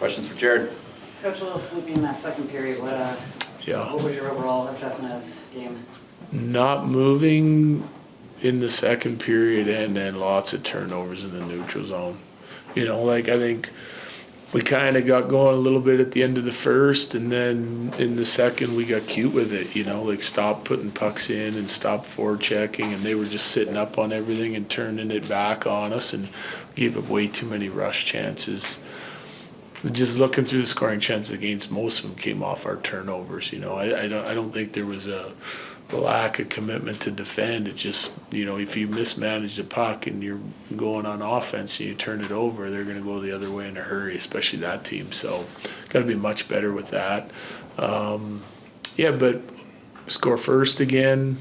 Questions for Jared? Coach, a little sleepy in that second period. What was your overall assessment of this game? Not moving in the second period, and then lots of turnovers in the neutral zone. I think we kind of got going a little bit at the end of the first, and then in the second we got cute with it, stopped putting pucks in and stopped forechecking, and they were just sitting up on everything and turning it back on us and gave up way too many rush chances. Just looking through the scoring chances against, most of them came off our turnovers. I don't think there was a lack of commitment to defend. It just, if you mismanage the puck and you're going on offense and you turn it over, they're going to go the other way in a hurry, especially that team. So got to be much better with that. But score first again.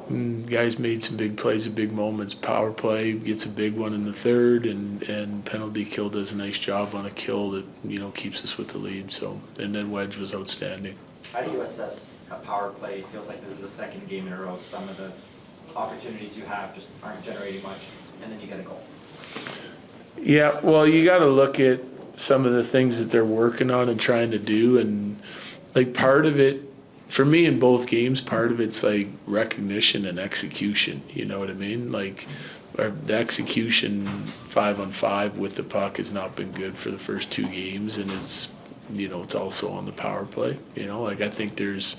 Guys made some big plays at big moments. Power play gets a big one in the third, and penalty kill does a nice job on a kill that keeps us with the lead. So, and then Wedge was outstanding. How do you assess a power play? It feels like this is the second game in a row. Some of the opportunities you have just aren't generating much, and then you get a goal. Yeah, well, you got to look at some of the things that they're working on and trying to do, and part of it, for me in both games, part of it's recognition and execution. You know what I mean? The execution 5-on-5 with the puck has not been good for the first two games, and it's also on the power play. I think there's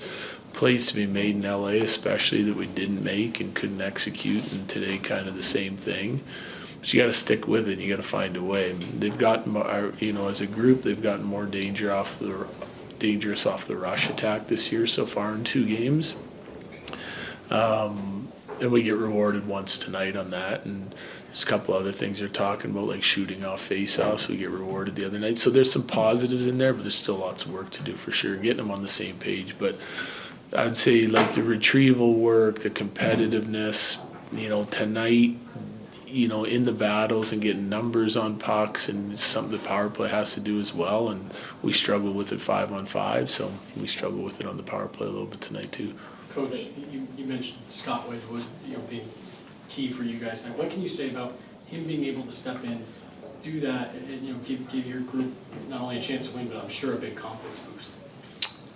plays to be made in LA, especially that we didn't make and couldn't execute, and today kind of the same thing. But you got to stick with it. You got to find a way. They've gotten, as a group, they've gotten more dangerous off the rush attack this year so far in two games. And we get rewarded once tonight on that, and there's a couple other things they're talking about, like shooting off face-offs. We get rewarded the other night. So there's some positives in there, but there's still lots of work to do for sure, getting them on the same page. But I'd say the retrieval work, the competitiveness, tonight, in the battles and getting numbers on pucks, and it's something the power play has to do as well. And we struggle with it 5-on-5, so we struggle with it on the power play a little bit tonight too. Coach, you mentioned Scott Wedgewood, being key for you guys. What can you say about him being able to step in, do that, and give your group not only a chance to win, but I'm sure a big confidence boost?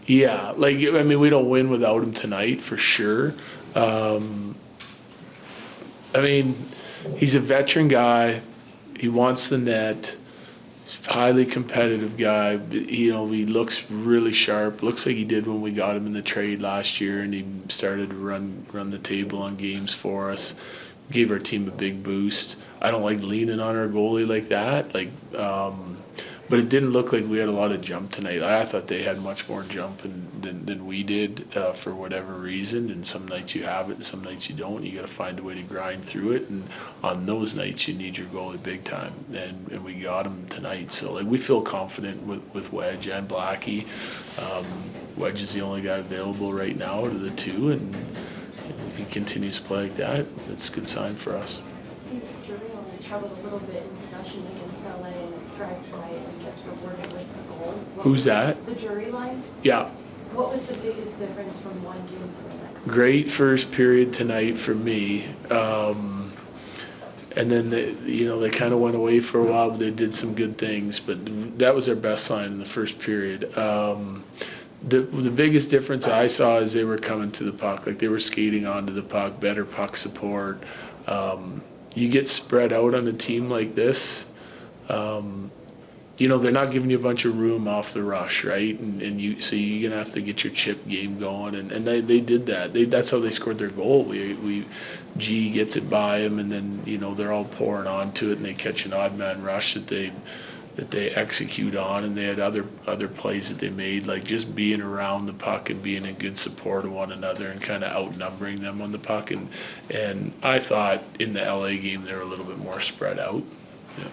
Yeah, we don't win without him tonight for sure. He's a veteran guy. He wants the net. He's a highly competitive guy. He looks really sharp. Looks like he did when we got him in the trade last year, and he started to run the table on games for us. Gave our team a big boost. I don't like leaning on our goalie like that. But it didn't look like we had a lot of jump tonight. I thought they had much more jump than we did for whatever reason. And some nights you have it, and some nights you don't. You got to find a way to grind through it. And on those nights, you need your goalie big time. And we got him tonight. So we feel confident with Wedge and Blackie. Wedge is the only guy available right now out of the two, and if he continues to play like that, it's a good sign for us. Jeremy struggled a little bit in possession against LA and thrived tonight and gets rewarded with a goal. Who's that? The jury line. Yeah. What was the biggest difference from one game to the next? Great first period tonight for me. And then they kind of went away for a while, but they did some good things. But that was their best line in the first period. The biggest difference I saw is they were coming to the puck, they were skating onto the puck, better puck support. You get spread out on a team like this, they're not giving you a bunch of room off the rush, right? So you're gonna have to get your chip game going, and they did that. That's how they scored their goal. G gets it by him, and then they're all pouring onto it, and they catch an odd man rush that they execute on, and they had other plays that they made, just being around the puck and being in good support of one another and kind of outnumbering them on the puck. And I thought in the LA game they were a little bit more spread out. Yeah.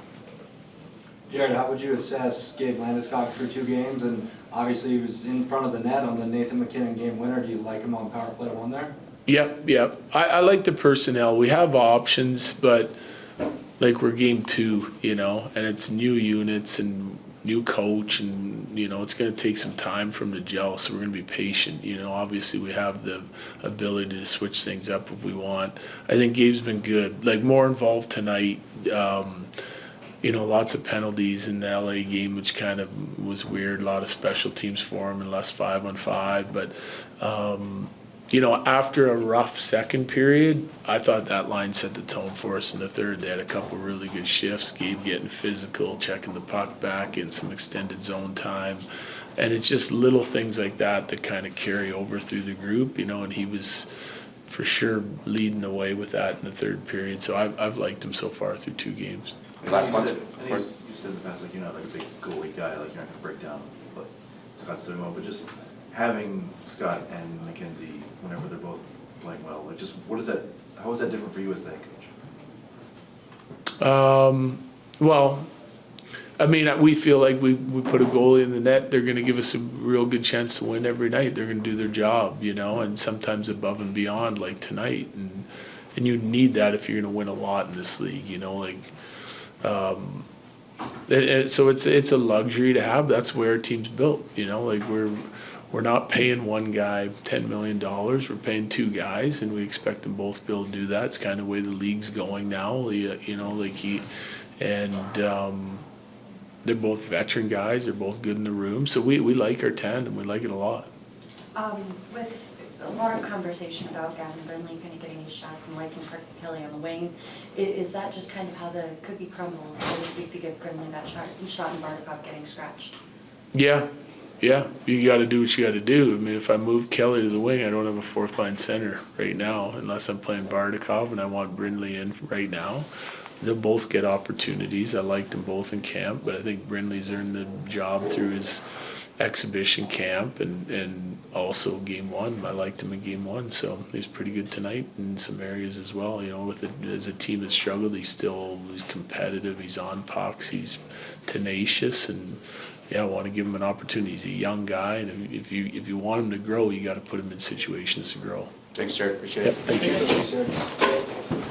Jared, how would you assess Gabe Landeskog for 2 games? And obviously he was in front of the net on the Nathan McKinnon game winner. Do you like him on power play 1 there? Yep. I like the personnel. We have options, but we're game 2, and it's new units and new coach, and it's going to take some time for him to gel, so we're going to be patient. Obviously we have the ability to switch things up if we want. I think Gabe's been good, more involved tonight. lots of penalties in the LA game, which kind of was weird. A lot of special teams for him and less 5-on-5. But, after a rough second period, I thought that line set the tone for us in the third. They had a couple really good shifts. Gabe getting physical, checking the puck back, getting some extended zone time. And it's just little things like that kind of carry over through the group, and he was for sure leading the way with that in the third period. So I've liked him so far through 2 games. Last one. I think you said in the past, like, you're not like a big goalie guy, like you're not gonna break down what Scott's doing well, but just having Scott and McKenzie whenever they're both playing well, like just how is that different for you as the head coach? Well, I mean, we feel like we put a goalie in the net, they're going to give us a real good chance to win every night. They're going to do their job, and sometimes above and beyond, like tonight. And you need that if you're going to win a lot in this league, so it's a luxury to have. That's where our team's built, like we're not paying one guy $10 million. We're paying 2 guys, and we expect them both to be able to do that. It's kind of the way the league's going now, they're both veteran guys. They're both good in the room. So we like our tandem. We like it a lot. With a lot of conversation about Gavin Brindley kind of getting his shots and liking Kirk Kelly on the wing, is that just kind of how the cookie crumbles, so to speak, to give Brindley that shot and Bardakov getting scratched? Yeah. You got to do what you got to do. I mean, if I move Kelly to the wing, I don't have a 4th-line center right now unless I'm playing Bardakov and I want Brindley in right now. They'll both get opportunities. I liked them both in camp, but I think Brindley's earned the job through his exhibition camp and also game 1. I liked him in game 1, so he's pretty good tonight in some areas as well. As a team that struggled, he's competitive. He's on pucks. He's tenacious, and I want to give him an opportunity. He's a young guy, and if you want him to grow, you got to put him in situations to grow. Thanks, Jared. Appreciate Yep, it. thank you. Thanks, Jared.